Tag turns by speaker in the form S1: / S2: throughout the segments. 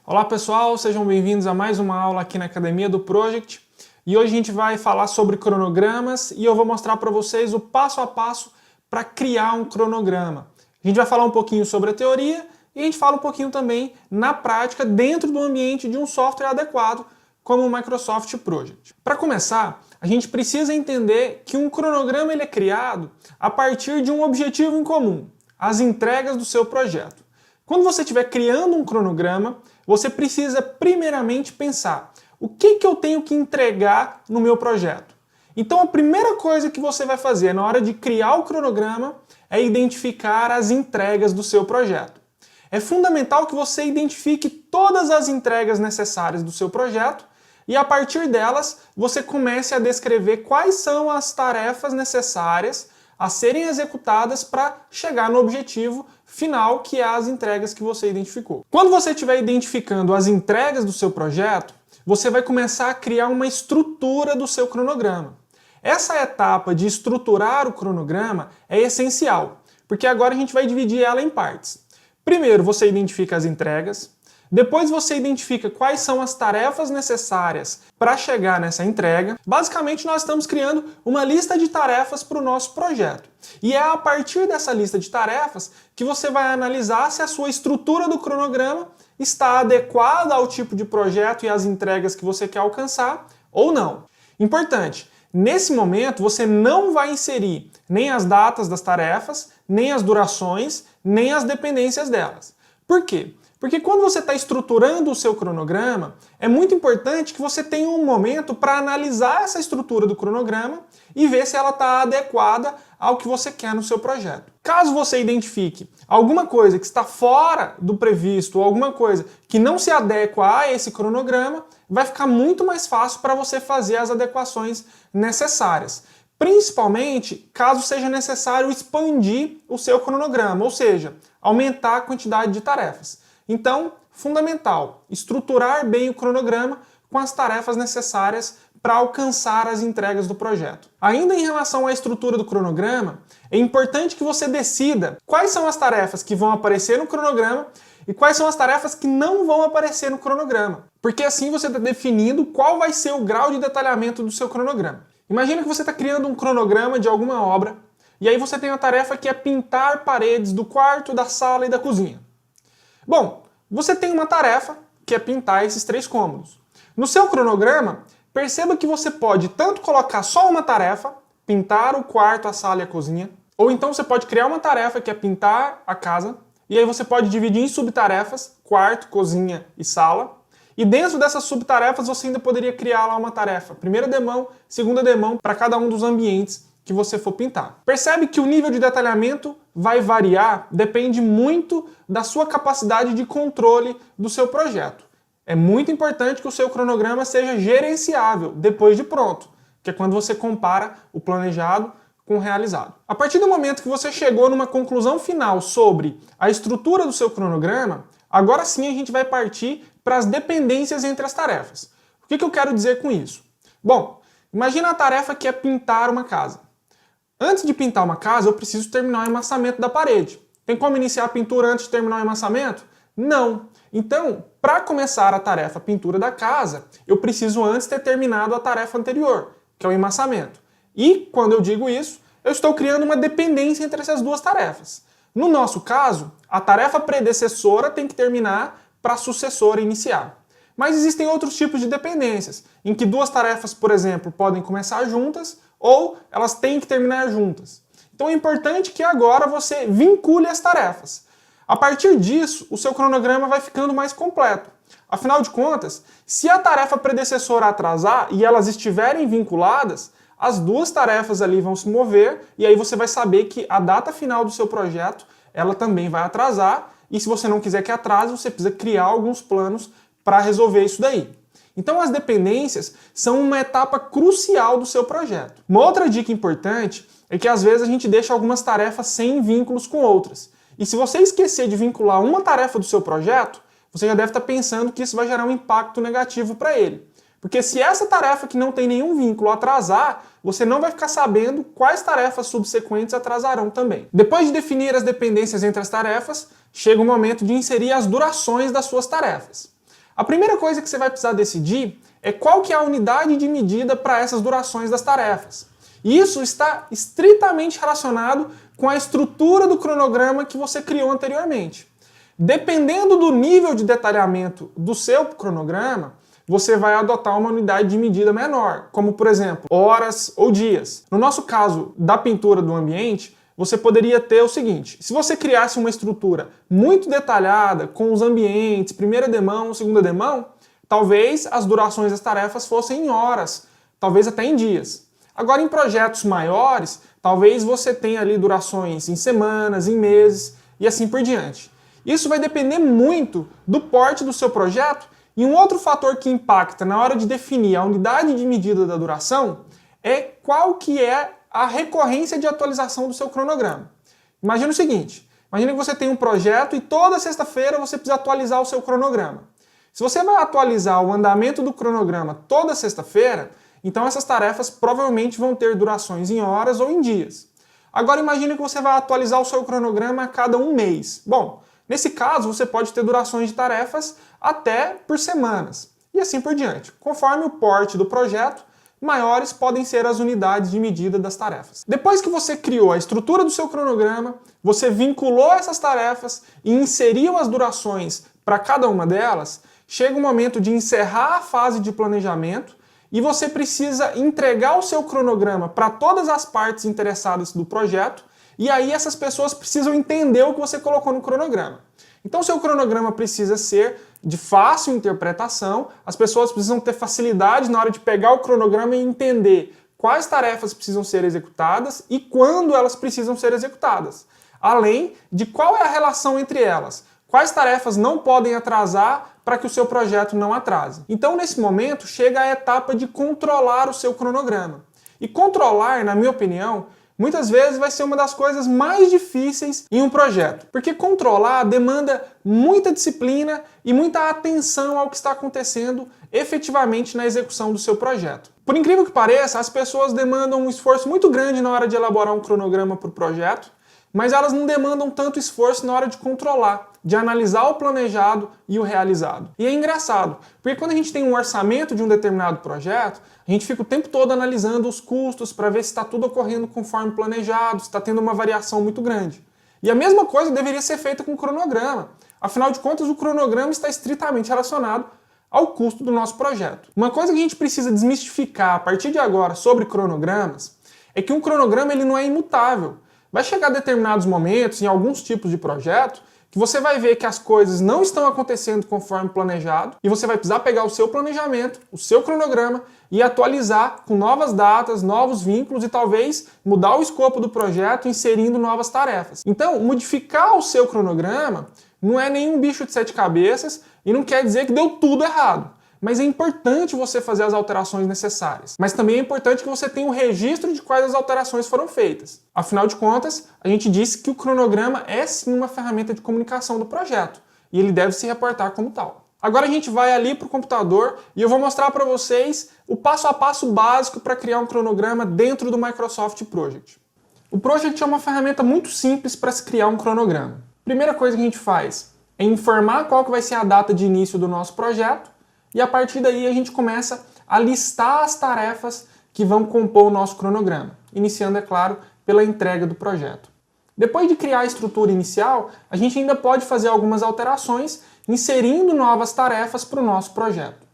S1: Olá pessoal, sejam bem-vindos a mais uma aula aqui na Academia do Project. E hoje a gente vai falar sobre cronogramas e eu vou mostrar para vocês o passo a passo para criar um cronograma. A gente vai falar um pouquinho sobre a teoria e a gente fala um pouquinho também na prática dentro do ambiente de um software adequado como o Microsoft Project. Para começar, a gente precisa entender que um cronograma ele é criado a partir de um objetivo em comum, as entregas do seu projeto. Quando você estiver criando um cronograma, você precisa primeiramente pensar o que eu tenho que entregar no meu projeto. Então a primeira coisa que você vai fazer na hora de criar o cronograma é identificar as entregas do seu projeto. É fundamental que você identifique todas as entregas necessárias do seu projeto e a partir delas você comece a descrever quais são as tarefas necessárias a serem executadas para chegar no objetivo final, que é as entregas que você identificou. Quando você estiver identificando as entregas do seu projeto, você vai começar a criar uma estrutura do seu cronograma. Essa etapa de estruturar o cronograma é essencial, porque agora a gente vai dividir ela em partes. Primeiro você identifica as entregas, depois você identifica quais são as tarefas necessárias para chegar nessa entrega. Basicamente nós estamos criando uma lista de tarefas para o nosso projeto. E é a partir dessa lista de tarefas que você vai analisar se a sua estrutura do cronograma está adequada ao tipo de projeto e às entregas que você quer alcançar ou não. Importante, nesse momento você não vai inserir nem as datas das tarefas, nem as durações, nem as dependências delas. Por quê? Porque quando você está estruturando o seu cronograma, é muito importante que você tenha um momento para analisar essa estrutura do cronograma e ver se ela está adequada ao que você quer no seu projeto. Caso você identifique alguma coisa que está fora do previsto ou alguma coisa que não se adequa a esse cronograma, vai ficar muito mais fácil para você fazer as adequações necessárias. Principalmente caso seja necessário expandir o seu cronograma, ou seja, aumentar a quantidade de tarefas. Então, fundamental, estruturar bem o cronograma com as tarefas necessárias para alcançar as entregas do projeto. Ainda em relação à estrutura do cronograma, é importante que você decida quais são as tarefas que vão aparecer no cronograma e quais são as tarefas que não vão aparecer no cronograma. Porque assim você está definindo qual vai ser o grau de detalhamento do seu cronograma. Imagina que você está criando um cronograma de alguma obra e aí você tem a tarefa que é pintar paredes do quarto, da sala e da cozinha. Bom, você tem uma tarefa que é pintar esses 3 cômodos. No seu cronograma, perceba que você pode tanto colocar só uma tarefa, pintar o quarto, a sala e a cozinha, ou então você pode criar uma tarefa que é pintar a casa, e aí você pode dividir em subtarefas, quarto, cozinha e sala, e dentro dessas subtarefas você ainda poderia criar lá uma tarefa, primeira demão, segunda demão, para cada um dos ambientes que você for pintar. Percebe que o nível de detalhamento vai variar, depende muito da sua capacidade de controle do seu projeto. É muito importante que o seu cronograma seja gerenciável depois de pronto, que é quando você compara o planejado com o realizado. A partir do momento que você chegou numa conclusão final sobre a estrutura do seu cronograma, agora sim a gente vai partir para as dependências entre as tarefas. O que eu quero dizer com isso? Bom, imagina a tarefa que é pintar uma casa. Antes de pintar uma casa, eu preciso terminar o emassamento da parede. Tem como iniciar a pintura antes de terminar o emassamento? Não. Então, para começar a tarefa pintura da casa, eu preciso antes ter terminado a tarefa anterior, que é o emassamento. E, quando eu digo isso, eu estou criando uma dependência entre essas duas tarefas. No nosso caso, a tarefa predecessora tem que terminar para a sucessora iniciar. Mas existem outros tipos de dependências, em que duas tarefas, por exemplo, podem começar juntas ou elas têm que terminar juntas. Então é importante que agora você vincule as tarefas. A partir disso, o seu cronograma vai ficando mais completo. Afinal de contas, se a tarefa predecessora atrasar e elas estiverem vinculadas, as duas tarefas ali vão se mover e aí você vai saber que a data final do seu projeto ela também vai atrasar e se você não quiser que atrase, você precisa criar alguns planos para resolver isso daí. Então as dependências são uma etapa crucial do seu projeto. Uma outra dica importante é que às vezes a gente deixa algumas tarefas sem vínculos com outras. E se você esquecer de vincular uma tarefa do seu projeto, você já deve estar pensando que isso vai gerar um impacto negativo para ele. Porque se essa tarefa que não tem nenhum vínculo atrasar, você não vai ficar sabendo quais tarefas subsequentes atrasarão também. Depois de definir as dependências entre as tarefas, chega o momento de inserir as durações das suas tarefas. A primeira coisa que você vai precisar decidir é qual que é a unidade de medida para essas durações das tarefas. E isso está estritamente relacionado com a estrutura do cronograma que você criou anteriormente. Dependendo do nível de detalhamento do seu cronograma, você vai adotar uma unidade de medida menor, como por exemplo, horas ou dias. No nosso caso da pintura do ambiente, você poderia ter o seguinte: se você criasse uma estrutura muito detalhada, com os ambientes, primeira demão, segunda demão, talvez as durações das tarefas fossem em horas, talvez até em dias. Agora, em projetos maiores, talvez você tenha ali durações em semanas, em meses e assim por diante. Isso vai depender muito do porte do seu projeto, e um outro fator que impacta na hora de definir a unidade de medida da duração é qual que é a recorrência de atualização do seu cronograma. Imagina o seguinte: imagina que você tem um projeto e toda sexta-feira você precisa atualizar o seu cronograma. Se você vai atualizar o andamento do cronograma toda sexta-feira, então essas tarefas provavelmente vão ter durações em horas ou em dias. Agora imagine que você vai atualizar o seu cronograma a cada um mês. Bom, nesse caso você pode ter durações de tarefas até por semanas, e assim por diante. Conforme o porte do projeto, maiores podem ser as unidades de medida das tarefas. Depois que você criou a estrutura do seu cronograma, você vinculou essas tarefas e inseriu as durações para cada uma delas, chega o momento de encerrar a fase de planejamento e você precisa entregar o seu cronograma para todas as partes interessadas do projeto, e aí essas pessoas precisam entender o que você colocou no cronograma. Então o seu cronograma precisa ser de fácil interpretação, as pessoas precisam ter facilidade na hora de pegar o cronograma e entender quais tarefas precisam ser executadas e quando elas precisam ser executadas, além de qual é a relação entre elas, quais tarefas não podem atrasar para que o seu projeto não atrase. Então, nesse momento, chega a etapa de controlar o seu cronograma. E controlar, na minha opinião, muitas vezes vai ser uma das coisas mais difíceis em um projeto, porque controlar demanda muita disciplina e muita atenção ao que está acontecendo efetivamente na execução do seu projeto. Por incrível que pareça, as pessoas demandam um esforço muito grande na hora de elaborar um cronograma para o projeto, mas elas não demandam tanto esforço na hora de controlar, de analisar o planejado e o realizado. E é engraçado, porque quando a gente tem um orçamento de um determinado projeto, a gente fica o tempo todo analisando os custos para ver se está tudo ocorrendo conforme planejado, se está tendo uma variação muito grande. E a mesma coisa deveria ser feita com o cronograma. Afinal de contas, o cronograma está estritamente relacionado ao custo do nosso projeto. Uma coisa que a gente precisa desmistificar a partir de agora sobre cronogramas é que um cronograma ele não é imutável. Vai chegar determinados momentos, em alguns tipos de projeto, que você vai ver que as coisas não estão acontecendo conforme planejado e você vai precisar pegar o seu planejamento, o seu cronograma e atualizar com novas datas, novos vínculos e talvez mudar o escopo do projeto inserindo novas tarefas. Então, modificar o seu cronograma não é nenhum bicho de sete cabeças e não quer dizer que deu tudo errado. Mas é importante você fazer as alterações necessárias. Mas também é importante que você tenha um registro de quais as alterações foram feitas. Afinal de contas, a gente disse que o cronograma é sim uma ferramenta de comunicação do projeto, e ele deve se reportar como tal. Agora a gente vai ali para o computador e eu vou mostrar para vocês o passo a passo básico para criar um cronograma dentro do Microsoft Project. O Project é uma ferramenta muito simples para se criar um cronograma. Primeira coisa que a gente faz é informar qual que vai ser a data de início do nosso projeto, e a partir daí a gente começa a listar as tarefas que vão compor o nosso cronograma, iniciando, é claro, pela entrega do projeto. Depois de criar a estrutura inicial, a gente ainda pode fazer algumas alterações, inserindo novas tarefas para o nosso projeto.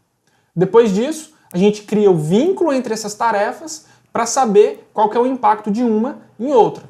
S1: Depois disso, a gente cria o vínculo entre essas tarefas para saber qual que é o impacto de uma em outra.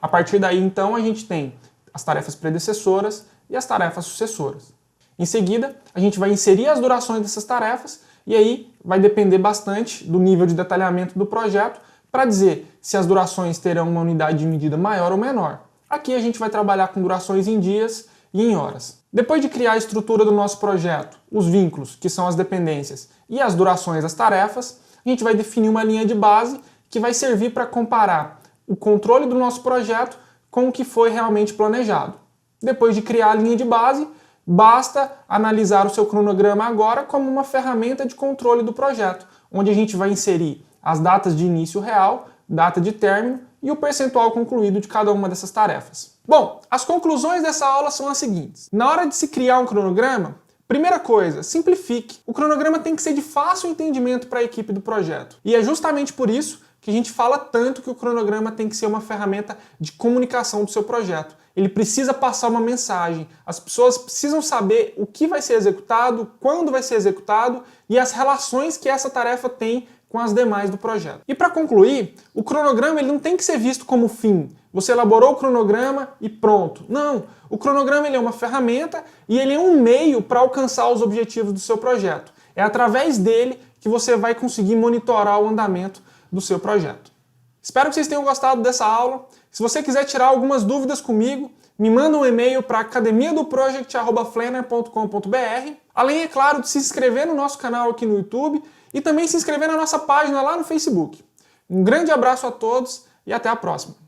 S1: A partir daí, então, a gente tem as tarefas predecessoras e as tarefas sucessoras. Em seguida, a gente vai inserir as durações dessas tarefas e aí vai depender bastante do nível de detalhamento do projeto para dizer se as durações terão uma unidade de medida maior ou menor. Aqui a gente vai trabalhar com durações em dias e em horas. Depois de criar a estrutura do nosso projeto, os vínculos, que são as dependências, e as durações das tarefas, a gente vai definir uma linha de base que vai servir para comparar o controle do nosso projeto com o que foi realmente planejado. Depois de criar a linha de base, basta analisar o seu cronograma agora como uma ferramenta de controle do projeto, onde a gente vai inserir as datas de início real, data de término e o percentual concluído de cada uma dessas tarefas. Bom, as conclusões dessa aula são as seguintes. Na hora de se criar um cronograma, Primeira coisa, simplifique. O cronograma tem que ser de fácil entendimento para a equipe do projeto. E é justamente por isso que a gente fala tanto que o cronograma tem que ser uma ferramenta de comunicação do seu projeto. Ele precisa passar uma mensagem. As pessoas precisam saber o que vai ser executado, quando vai ser executado e as relações que essa tarefa tem com as demais do projeto. E para concluir, o cronograma ele não tem que ser visto como fim. Você elaborou o cronograma e pronto. Não, o cronograma ele é uma ferramenta e ele é um meio para alcançar os objetivos do seu projeto. É através dele que você vai conseguir monitorar o andamento do seu projeto. Espero que vocês tenham gostado dessa aula. Se você quiser tirar algumas dúvidas comigo, me manda um e-mail para academiadoproject@flanner.com.br. Além, é claro, de se inscrever no nosso canal aqui no YouTube e também se inscrever na nossa página lá no Facebook. Um grande abraço a todos e até a próxima.